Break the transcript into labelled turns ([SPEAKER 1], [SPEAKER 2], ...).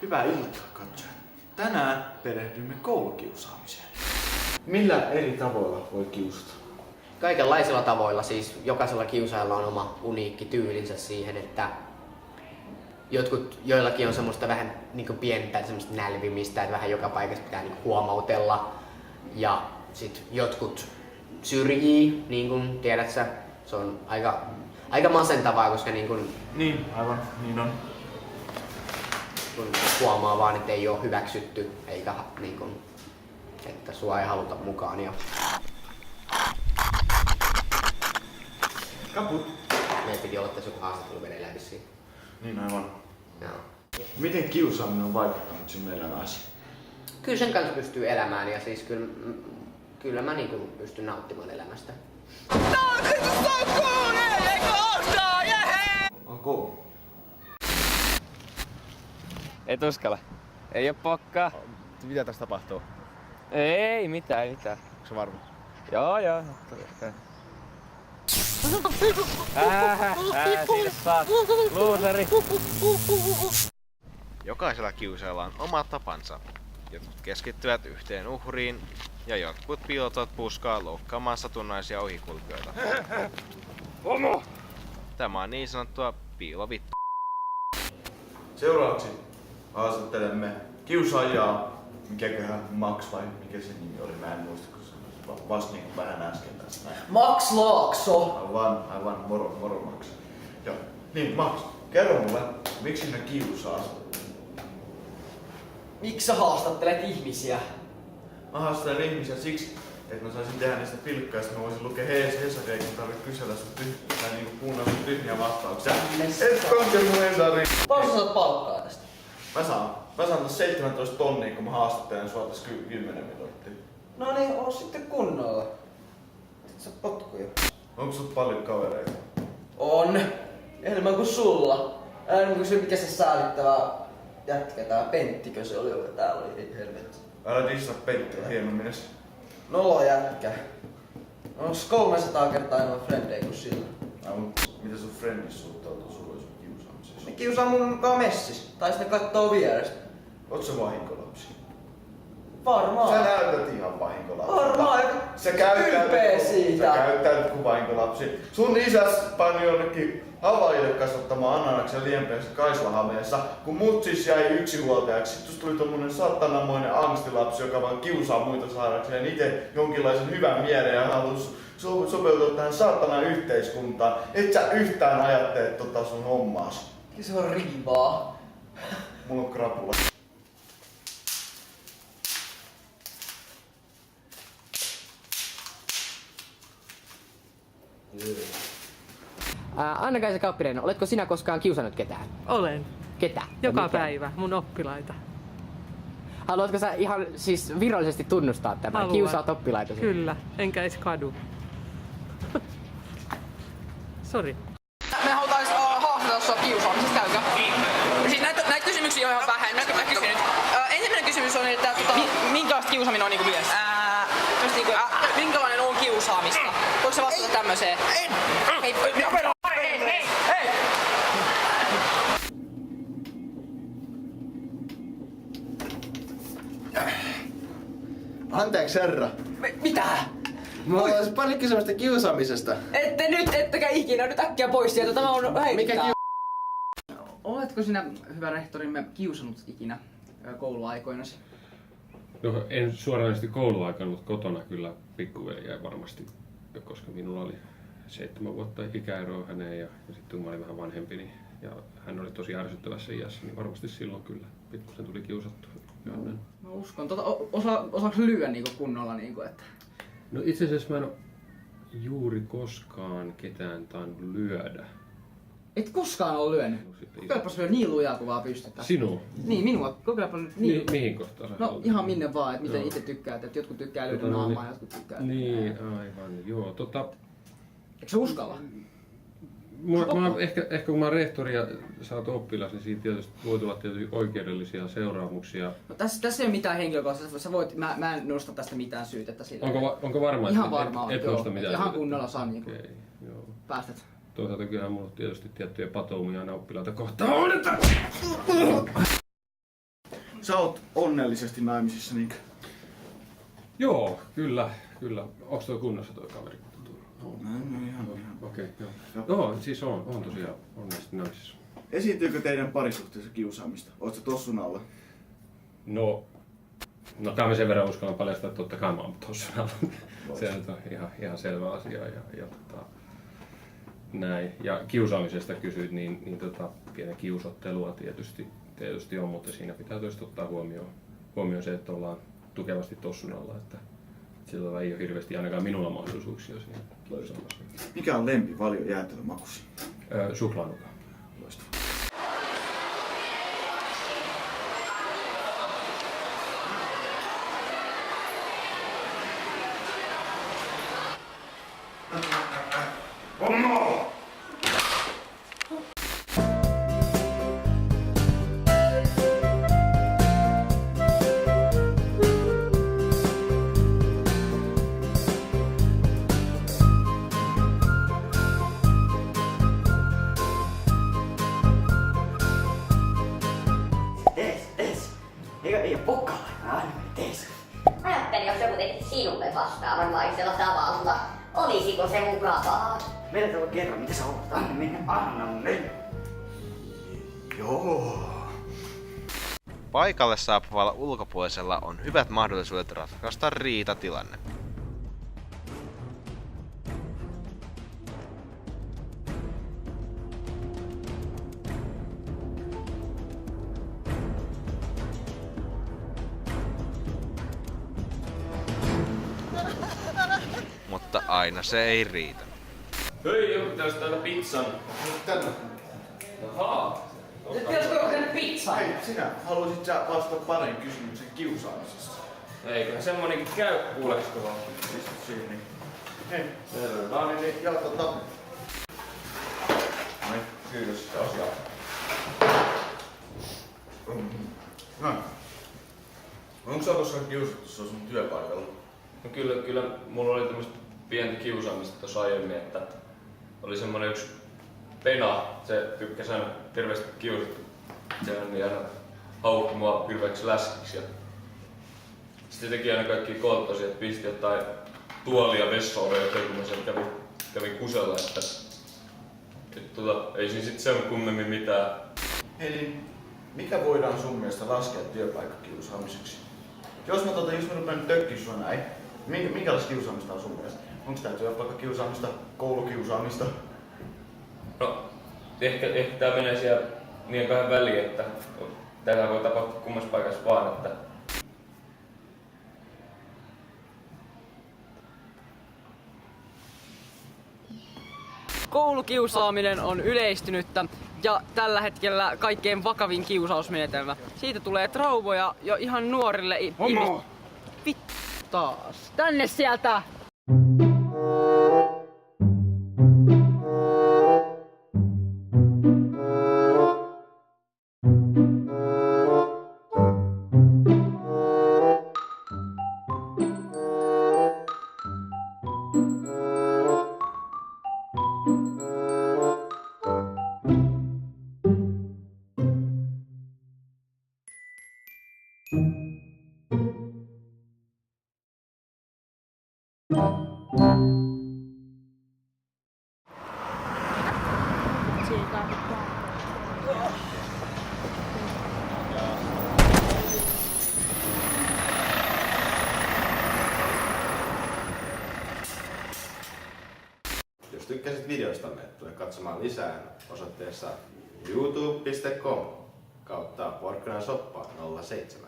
[SPEAKER 1] Hyvää iltaa, katsojat. Tänään perehdymme koulukiusaamiseen. Millä eri tavoilla voi kiusata?
[SPEAKER 2] Kaikenlaisilla tavoilla, siis jokaisella kiusaajalla on oma uniikki tyylinsä siihen, että joillakin on semmoista vähän niin kuin pientä semmoista nälvimistä, että vähän joka paikassa pitää niin kuin huomautella. Ja sit jotkut syrjii, niin kuin tiedät sä, se on aika masentavaa, koska niin kuin,
[SPEAKER 1] Niin, aivan, niin on.
[SPEAKER 2] kun huomaa vaan, että ei ole hyväksytty, eikä niin kuin, että sua ei haluta mukaan. Ja
[SPEAKER 1] Kaput.
[SPEAKER 2] meidän piti olla tässä joku haastattelu vedellä vissiin.
[SPEAKER 1] Niin aivan.
[SPEAKER 2] Joo.
[SPEAKER 1] Miten kiusaaminen on vaikuttanut sinun elämääsi?
[SPEAKER 2] Kyllä sen kanssa pystyy elämään ja siis kyllä mä niin kuin pystyn nauttimaan elämästä.
[SPEAKER 1] Onko?
[SPEAKER 3] Et uskalla. Ei oo pokkaa.
[SPEAKER 4] Mitä tässä tapahtuu?
[SPEAKER 3] Ei mitään.
[SPEAKER 4] Onko se varma?
[SPEAKER 3] Joo. Siinä saat. Luuseri.
[SPEAKER 4] Jokaisella kiusaajalla on oma tapansa. Jotkut keskittyvät yhteen uhriin ja jotkut piilottavat puskaa loukkaamaan satunnaisia ohikulkijoita. Tämä on niin sanottua piilovittu.
[SPEAKER 1] Seuraavaksi haastattelemme kiusaajaa. Mikäköhän Max vai mikä se nimi oli? Mä en muista, kun se vasta niin kuin vähän äsken tässä näin.
[SPEAKER 2] Max Laakso!
[SPEAKER 1] Aivan, moro Max. Joo. Niin Max, kerro mulle, miksi sinä kiusaat?
[SPEAKER 2] Miksi sä haastattelet ihmisiä?
[SPEAKER 1] Mä haastelen ihmisiä siksi, että mä saisin tehdä niistä pilkkaa, ja mä voisin lukea Hesaria, kun tarvitse kysellä sun tai niinku kuunnella sun tyhmiä vastauksia. Et koske mun Hesari!
[SPEAKER 2] Paljon sä saat palkkaa tästä?
[SPEAKER 1] Mä saan taas 17 tonnia, kun mä haastattelen sua tässä 10 minuuttia.
[SPEAKER 5] No niin, oo sitten kunnolla. Et sä potkuja.
[SPEAKER 1] Onko sut paljon kavereita?
[SPEAKER 5] On. Enemmän kuin sulla. Enemmän kuin se mikä se säälittävä jätkä, tää Penttikö se oli, joka täällä oli, ei helvetti.
[SPEAKER 1] Älä dissaa Penttiä hienomminnes.
[SPEAKER 5] Nolo jätkä. Onks 300 kertaa enemmän frendejä kuin sillä?
[SPEAKER 1] Mitä sun frendis suhtautuu sulle sun kiusaamiseen?
[SPEAKER 5] Ne kiusaa mun mukaan messis. Tai sitten kattoo vierestä.
[SPEAKER 1] Oot sä vahinkolapsi?
[SPEAKER 5] Varmaan.
[SPEAKER 1] Sä näytät ihan vahinkolapsi.
[SPEAKER 5] Varmaan.
[SPEAKER 1] Sä käyttäydyt
[SPEAKER 5] siitä.
[SPEAKER 1] Sä käyttäydyt kuin vahinkolapsi. Sun isäs pani jonnekin Havaille kasvattamaan ananaksen liempeässä Kaislahameessa, kun mut siis jäi yksinhuoltajaksi. Sit tuli tommonen sattanamoinen angstilapsi, joka vaan kiusaa muita saadakseen itse jonkinlaisen hyvän mielen ja halus sopeutua tähän saatanan yhteiskuntaan. Et sä yhtään ajattele tota sun hommaas.
[SPEAKER 5] Se on rivaa.
[SPEAKER 1] Mulla on krapula.
[SPEAKER 2] Anna-Kaisa Kauppinen, oletko sinä koskaan kiusannut ketään?
[SPEAKER 6] Olen.
[SPEAKER 2] Ketä?
[SPEAKER 6] Joka
[SPEAKER 2] Mikä?
[SPEAKER 6] päivä mun oppilaita.
[SPEAKER 2] Haluatko sä ihan siis virallisesti tunnustaa tämän?
[SPEAKER 6] Haluan.
[SPEAKER 2] Kiusaat oppilaitasi?
[SPEAKER 6] Kyllä, enkä edes kadu. Sori.
[SPEAKER 7] Me halutais haastatella sua kiusaamisesta, käykää. Siis näitä kysymyksiä on ihan vähän. Mä kysyn nyt. Ensimmäinen kysymys on, että minkälaista kiusaaminen on niinku mies? Minkälainen on kiusaamista? Voitko sä vastata tämmöiseen? Hei!
[SPEAKER 8] Anteeksi herra.
[SPEAKER 7] Mitä?
[SPEAKER 8] Mulla olisi pari kysymystä kiusaamisesta.
[SPEAKER 7] Ette nyt, ettekä ikinä. Nyt äkkiä pois sieltä. Tämä on heittää.
[SPEAKER 9] Oletko sinä, hyvä rehtorimme, kiusannut ikinä kouluaikoinasi?
[SPEAKER 10] No en suoranaisesti kouluaikana, mutta kotona kyllä pikkuveljeä varmasti, koska minulla oli 7 vuotta ikäeroa häneen ja sitten kun mä olin vähän vanhempi niin, ja hän oli tosi ärsyttävässä iässä, niin varmasti silloin kyllä pikkusen tuli kiusattu.
[SPEAKER 9] Mä uskon. Osaatko lyödä niinku kunnolla? Niinku, että...
[SPEAKER 10] No itse asiassa mä en ole juuri koskaan ketään tainnut lyödä.
[SPEAKER 9] Et koskaan ole lyönyt? Kokeilepas lyö niin lujaa kuin vaan pystytään.
[SPEAKER 10] Sinua?
[SPEAKER 9] Niin, minua. Kokeilepas niin.
[SPEAKER 10] Mihin kohtaan?
[SPEAKER 9] No ihan minne vaan, että miten itse tykkäät. Että jotkut tykkää lyödä naamaa ja jotkut tykkää.
[SPEAKER 10] Niin, aivan, joo.
[SPEAKER 9] Eikö sä uskalla?
[SPEAKER 10] Ehkä kun mä oon rehtori ja sä oot oppilas, niin siitä tietysti voi tulla tietysti oikeudellisia seuraamuksia.
[SPEAKER 9] No, tässä ei ole mitään henkilökohtaista. Sä voit, mä en nosta tästä mitään syytettä sille.
[SPEAKER 10] Onko varma,
[SPEAKER 9] ihan
[SPEAKER 10] että
[SPEAKER 9] varma on,
[SPEAKER 10] et
[SPEAKER 9] joo.
[SPEAKER 10] nosta mitään
[SPEAKER 9] Ihan
[SPEAKER 10] syytettä?
[SPEAKER 9] kunnolla saa niinku
[SPEAKER 10] päästät.
[SPEAKER 9] päästät.
[SPEAKER 10] Toisaalta kyllähän mulla on tietysti tiettyjä patoumia aina oppilaita kohtaan.
[SPEAKER 1] Sä oot onnellisesti naimisissa, niinkö?
[SPEAKER 10] Joo, kyllä. Onks toi kunnossa toi kaveri?
[SPEAKER 1] No ihan.
[SPEAKER 10] Okei, joo. Joo, siis on tosiaan onnellisesti naimisissa.
[SPEAKER 1] Esiintyykö teidän parisuhteessa kiusaamista? Oot sä tossun alla?
[SPEAKER 10] No tää mä sen verran uskallan paljastaa, että totta kai mä oon tossun alla. Se on ihan selvä asia ja näin. Ja kiusaamisesta kysyit, niin pienen kiusottelua tietysti on, mutta siinä pitää tietysti ottaa huomioon se, että ollaan tukevasti tossun alla, että sillä ei ole hirveästi ainakaan minulla mahdollisuuksia siinä kiusaamassa.
[SPEAKER 1] Mikä on lempivalio jäätelömakusi?
[SPEAKER 10] Suklaanuka.
[SPEAKER 1] Loistavaa.
[SPEAKER 2] Ei oo pokkaa aina tees.
[SPEAKER 11] Ajattelin, jos joku tekisi sinulle vastaavanlaisella tavalla. Olisiko se mukavaa?
[SPEAKER 2] Meillä voi kerran, mitä sä oot. Anna mennä.
[SPEAKER 1] Joo.
[SPEAKER 4] Paikalle saapuvalla ulkopuolisella on hyvät mahdollisuudet ratkaista riitatilanne. Mutta aina se ei riitä.
[SPEAKER 3] Hei, joku pitäis täällä pizzan.
[SPEAKER 1] Tänne.
[SPEAKER 3] Ahaa.
[SPEAKER 9] Pitäisikö joku pizzaa?
[SPEAKER 1] Hei, sinä haluaisit sä vastata parin kysymyksen kiusaamisesta?
[SPEAKER 3] Eiköhän semmonenkin käy kuuleks kovaa.
[SPEAKER 1] Istu siihen niin. Hei.
[SPEAKER 3] Selvä.
[SPEAKER 1] No niin, ja Noin, kiitos asiaa. Noin. Onko sä koskaan kiusattu sun työpaikalla?
[SPEAKER 3] No kyllä mulla oli tämmöstä pientä kiusaamista tossa aiemmin, että oli semmonen yksi Pena, se tykkäsi aina hirveästi kiusata. Se aina haukki mua hirveäksi läskiksi ja sitten teki aina kaikki kolttosia, että pisti jotain tuolia vessaoveen, kun mä sen kävin kusella, että ei siinä sit sen kummemmin mitään.
[SPEAKER 1] Eli mikä voidaan sun mielestä laskea työpaikkakiusaamiseksi? Jos mä rupean tökkiä sua näin, minkälaista kiusaamista on sun mielestä? Onko tää työpaikkakiusaamista, koulukiusaamista?
[SPEAKER 3] No, ehkä tää menee siellä niin kahden väliin, että täällä voi tapahtua kummassa paikassa vaan, että
[SPEAKER 9] Koulukiusaaminen on yleistynyttä ja tällä hetkellä kaikkein vakavin kiusausmenetelmä. Siitä tulee traumoja jo ihan nuorille ihmisille. Vittu taas. Tänne sieltä!
[SPEAKER 8] Jos tykkäsit videostamme, tule katsomaan lisää osoitteessa youtube.com/porkkanasoppa07.